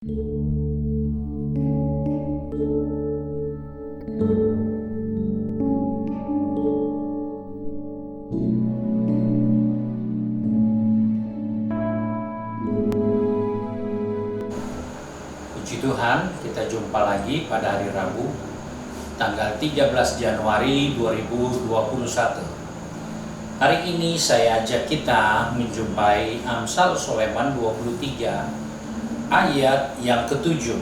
Puji Tuhan, kita jumpa lagi pada hari Rabu, tanggal 13 Januari 2021. Hari ini saya ajak kita menjumpai Amsal Sulaiman 23 ayat yang ke-7.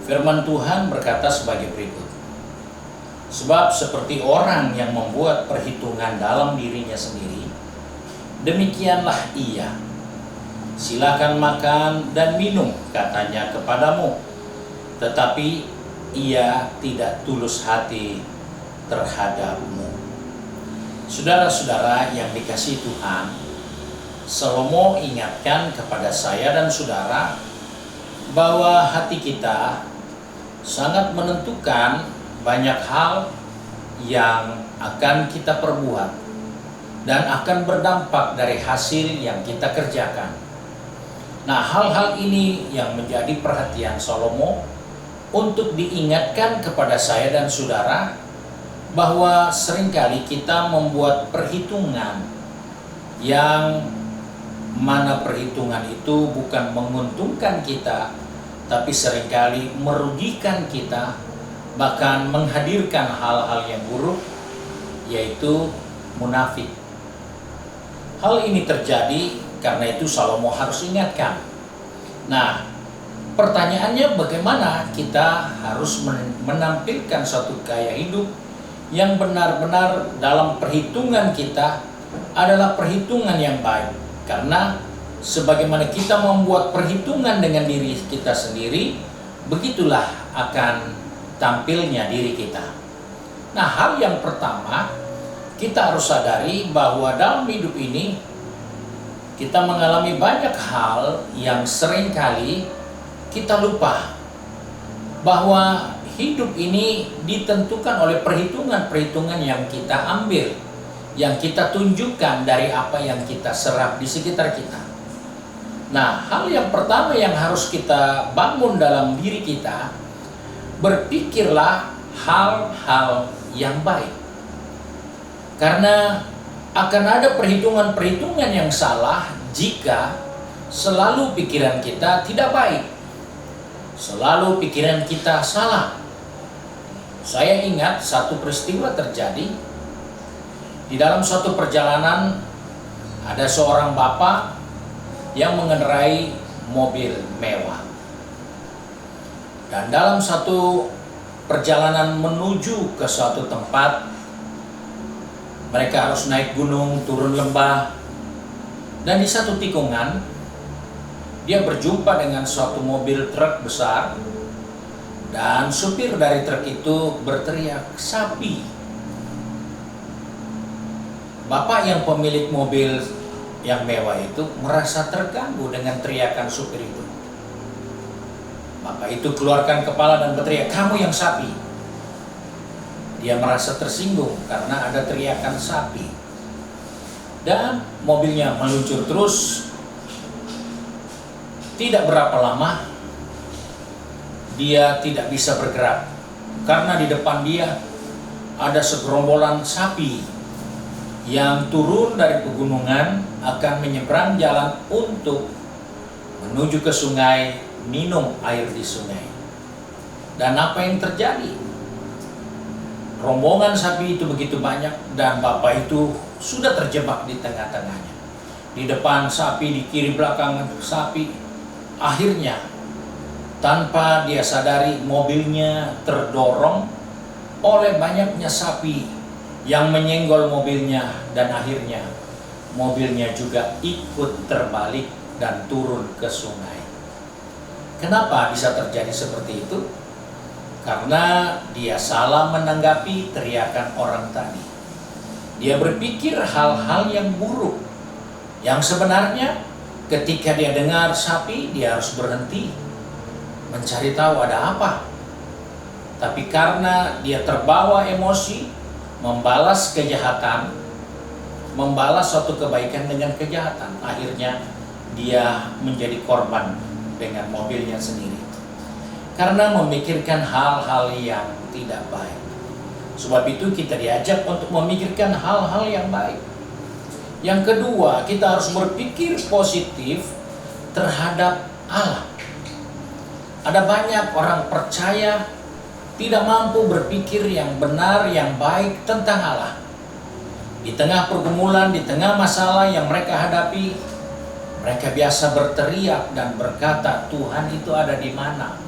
Firman Tuhan berkata sebagai berikut. Sebab seperti orang yang membuat perhitungan dalam dirinya sendiri, demikianlah ia. Silakan makan dan minum, katanya kepadamu, tetapi ia tidak tulus hati terhadapmu. Saudara-saudara yang dikasihi Tuhan, Salomo ingatkan kepada saya dan saudara bahwa hati kita sangat menentukan banyak hal yang akan kita perbuat dan akan berdampak dari hasil yang kita kerjakan. Nah, hal-hal ini yang menjadi perhatian Salomo untuk diingatkan kepada saya dan saudara bahwa seringkali kita membuat perhitungan yang mana perhitungan itu bukan menguntungkan kita, tapi seringkali merugikan kita, bahkan menghadirkan hal-hal yang buruk, yaitu munafik. Hal ini terjadi karena itu Salomo harus ingatkan. Nah, pertanyaannya bagaimana kita harus menampilkan suatu gaya hidup yang benar-benar dalam perhitungan kita adalah perhitungan yang baik. Karena sebagaimana kita membuat perhitungan dengan diri kita sendiri, begitulah akan tampilnya diri kita. Nah, hal yang pertama, kita harus sadari bahwa dalam hidup ini kita mengalami banyak hal yang seringkali kita lupa bahwa hidup ini ditentukan oleh perhitungan-perhitungan yang kita ambil, yang kita tunjukkan dari apa yang kita serap di sekitar kita. Nah, hal yang pertama yang harus kita bangun dalam diri kita, berpikirlah hal-hal yang baik. Karena akan ada perhitungan-perhitungan yang salah jika selalu pikiran kita tidak baik. Selalu pikiran kita salah. Saya ingat satu peristiwa terjadi di dalam suatu perjalanan. Ada seorang bapak yang mengendarai mobil mewah. Dan dalam satu perjalanan menuju ke suatu tempat, mereka harus naik gunung, turun lembah, dan di satu tikungan dia berjumpa dengan suatu mobil truk besar, dan supir dari truk itu berteriak, "Sapi!" Bapak yang pemilik mobil yang mewah itu merasa terganggu dengan teriakan supir itu. Bapak itu keluarkan kepala dan berteriak, "Kamu yang sapi!" Dia merasa tersinggung karena ada teriakan sapi. Dan mobilnya meluncur terus. Tidak berapa lama dia tidak bisa bergerak karena di depan dia ada segerombolan sapi yang turun dari pegunungan akan menyeberang jalan untuk menuju ke sungai, minum air di sungai. Dan apa yang terjadi? Rombongan sapi itu begitu banyak dan bapak itu sudah terjebak di tengah-tengahnya. Di depan sapi, di kiri belakang sapi. Akhirnya, tanpa dia sadari, mobilnya terdorong oleh banyaknya sapi yang menyenggol mobilnya, dan akhirnya mobilnya juga ikut terbalik dan turun ke sungai. Kenapa bisa terjadi seperti itu? Karena dia salah menanggapi teriakan orang tadi. Dia berpikir hal-hal yang buruk, yang sebenarnya ketika dia dengar sapi, dia harus berhenti mencari tahu ada apa. Tapi karena dia terbawa emosi, membalas kejahatan, membalas suatu kebaikan dengan kejahatan, akhirnya dia menjadi korban dengan mobilnya sendiri. Karena memikirkan hal-hal yang tidak baik. Sebab itu kita diajak untuk memikirkan hal-hal yang baik. Yang kedua, kita harus berpikir positif terhadap Allah. Ada banyak orang percaya tidak mampu berpikir yang benar, yang baik tentang Allah. Di tengah pergumulan, di tengah masalah yang mereka hadapi, mereka biasa berteriak dan berkata, Tuhan itu ada di mana?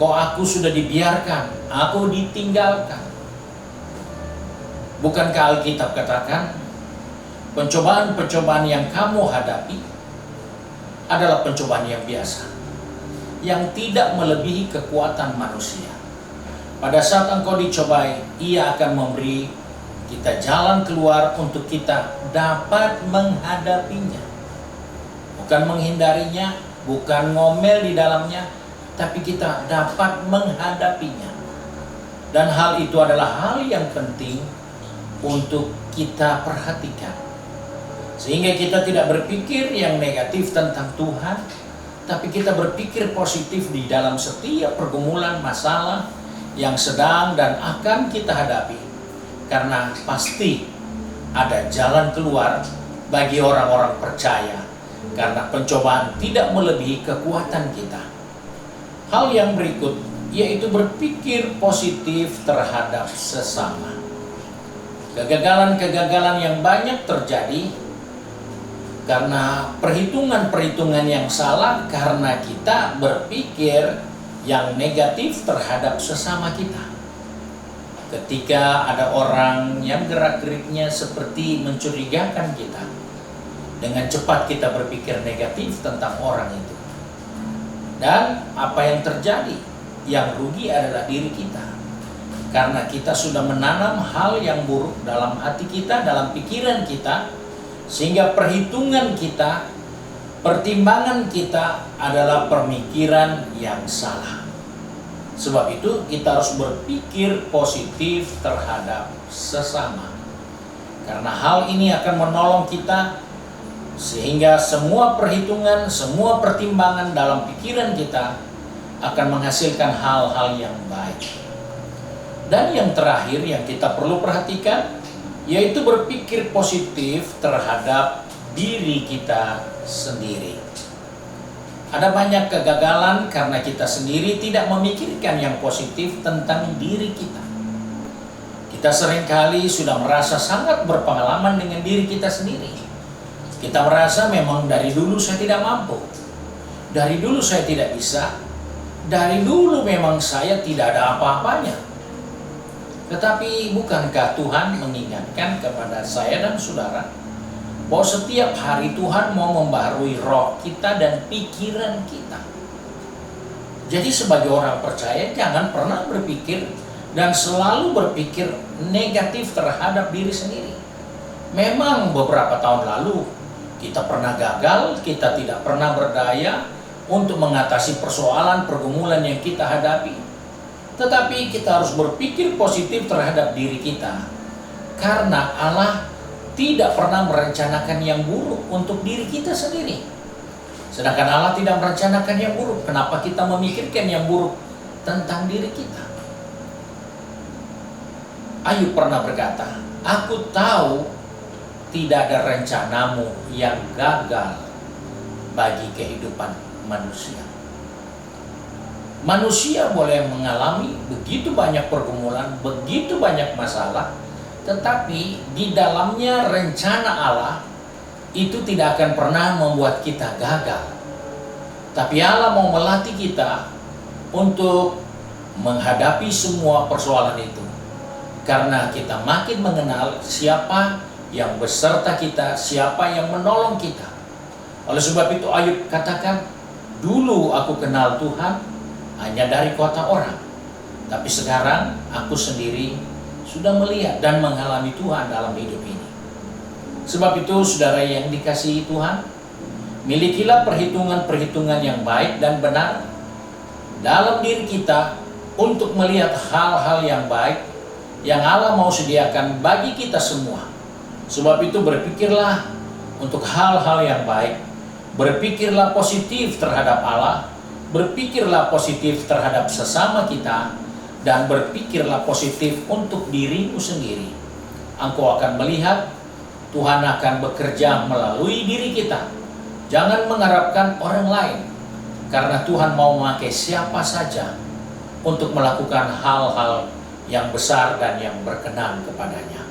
Kok aku sudah dibiarkan, aku ditinggalkan? Bukankah Alkitab katakan, pencobaan-pencobaan yang kamu hadapi adalah pencobaan yang biasa, yang tidak melebihi kekuatan manusia. Pada saat engkau dicobai, Ia akan memberi kita jalan keluar untuk kita dapat menghadapinya. Bukan menghindarinya, bukan ngomel di dalamnya, tapi kita dapat menghadapinya. Dan hal itu adalah hal yang penting untuk kita perhatikan. Sehingga kita tidak berpikir yang negatif tentang Tuhan, tapi kita berpikir positif di dalam setiap pergumulan masalah yang sedang dan akan kita hadapi. Karena pasti ada jalan keluar bagi orang-orang percaya, karena pencobaan tidak melebihi kekuatan kita. Hal yang berikut yaitu berpikir positif terhadap sesama. Kegagalan-kegagalan yang banyak terjadi karena perhitungan-perhitungan yang salah, karena kita berpikir yang negatif terhadap sesama kita. Ketika ada orang yang gerak-geriknya seperti mencurigakan kita, dengan cepat kita berpikir negatif tentang orang itu. Dan apa yang terjadi? Yang rugi adalah diri kita. Karena kita sudah menanam hal yang buruk dalam hati kita, dalam pikiran kita, sehingga perhitungan kita, pertimbangan kita adalah pemikiran yang salah. Sebab itu kita harus berpikir positif terhadap sesama. Karena hal ini akan menolong kita sehingga semua perhitungan, semua pertimbangan dalam pikiran kita akan menghasilkan hal-hal yang baik. Dan yang terakhir yang kita perlu perhatikan, yaitu berpikir positif terhadap diri kita sendiri. Ada banyak kegagalan karena kita sendiri tidak memikirkan yang positif tentang diri kita. Kita seringkali sudah merasa sangat berpengalaman dengan diri kita sendiri. Kita merasa memang dari dulu saya tidak mampu, dari dulu saya tidak bisa, dari dulu memang saya tidak ada apa-apanya. Tetapi bukankah Tuhan mengingatkan kepada saya dan saudara bahwa setiap hari Tuhan mau membaharui roh kita dan pikiran kita. Jadi sebagai orang percaya jangan pernah berpikir dan selalu berpikir negatif terhadap diri sendiri. Memang beberapa tahun lalu kita pernah gagal, kita tidak pernah berdaya untuk mengatasi persoalan pergumulan yang kita hadapi. Tetapi kita harus berpikir positif terhadap diri kita. Karena Allah tidak pernah merencanakan yang buruk untuk diri kita sendiri. Sedangkan Allah tidak merencanakan yang buruk. Kenapa kita memikirkan yang buruk tentang diri kita? Ayub pernah berkata, aku tahu tidak ada rencanamu yang gagal bagi kehidupan manusia. Manusia boleh mengalami begitu banyak pergumulan, begitu banyak masalah, tetapi di dalamnya rencana Allah itu tidak akan pernah membuat kita gagal. Tapi Allah mau melatih kita untuk menghadapi semua persoalan itu. Karena kita makin mengenal siapa yang beserta kita, siapa yang menolong kita. Oleh sebab itu Ayub katakan, dulu aku kenal Tuhan hanya dari kota orang, tapi sekarang aku sendiri sudah melihat dan mengalami Tuhan dalam hidup ini. Sebab itu saudara yang dikasihi Tuhan, milikilah perhitungan-perhitungan yang baik dan benar dalam diri kita untuk melihat hal-hal yang baik yang Allah mau sediakan bagi kita semua. Sebab itu berpikirlah untuk hal-hal yang baik, Berpikirlah positif terhadap Allah, berpikirlah positif terhadap sesama kita, dan berpikirlah positif untuk dirimu sendiri. Engkau akan melihat Tuhan akan bekerja melalui diri kita. Jangan mengharapkan orang lain, karena Tuhan mau memakai siapa saja untuk melakukan hal-hal yang besar dan yang berkenan kepadanya.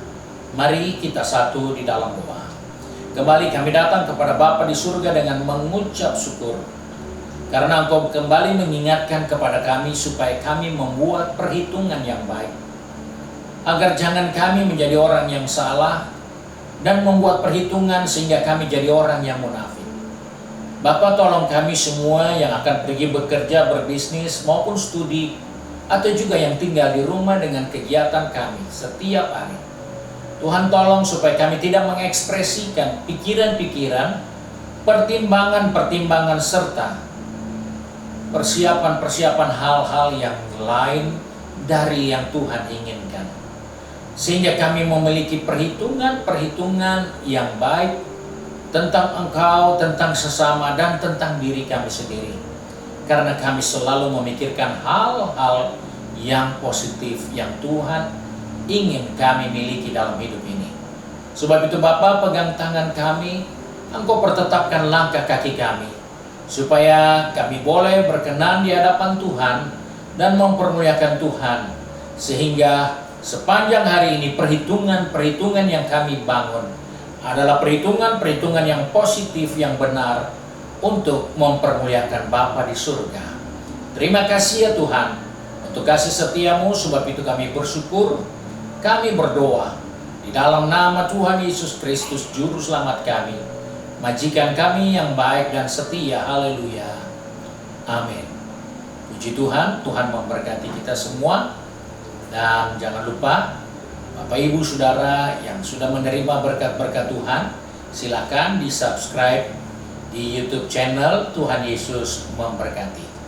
Mari kita satu di dalam doa. Kembali kami datang kepada Bapa di surga dengan mengucap syukur, karena Engkau kembali mengingatkan kepada kami supaya kami membuat perhitungan yang baik, agar jangan kami menjadi orang yang salah dan membuat perhitungan sehingga kami jadi orang yang munafik. Bapa, tolong kami semua yang akan pergi bekerja, berbisnis maupun studi, atau juga yang tinggal di rumah dengan kegiatan kami setiap hari. Tuhan, tolong supaya kami tidak mengekspresikan pikiran-pikiran, pertimbangan-pertimbangan, serta persiapan-persiapan hal-hal yang lain dari yang Tuhan inginkan. Sehingga kami memiliki perhitungan-perhitungan yang baik tentang Engkau, tentang sesama, dan tentang diri kami sendiri. Karena kami selalu memikirkan hal-hal yang positif yang Tuhan ingin kami miliki dalam hidup ini. Sebab itu Bapa, pegang tangan kami, Engkau pertetapkan langkah kaki kami, supaya kami boleh berkenan di hadapan Tuhan dan mempermuliakan Tuhan, sehingga sepanjang hari ini perhitungan-perhitungan yang kami bangun adalah perhitungan-perhitungan yang positif, yang benar untuk mempermuliakan Bapa di surga. Terima kasih ya Tuhan untuk kasih setiamu, sebab itu kami bersyukur, kami berdoa di dalam nama Tuhan Yesus Kristus Juru Selamat kami, majikan kami yang baik dan setia. Haleluya. Amin. Puji Tuhan, Tuhan memberkati kita semua. Dan jangan lupa, Bapak Ibu Saudara yang sudah menerima berkat-berkat Tuhan, silakan di subscribe di YouTube channel Tuhan Yesus Memberkati.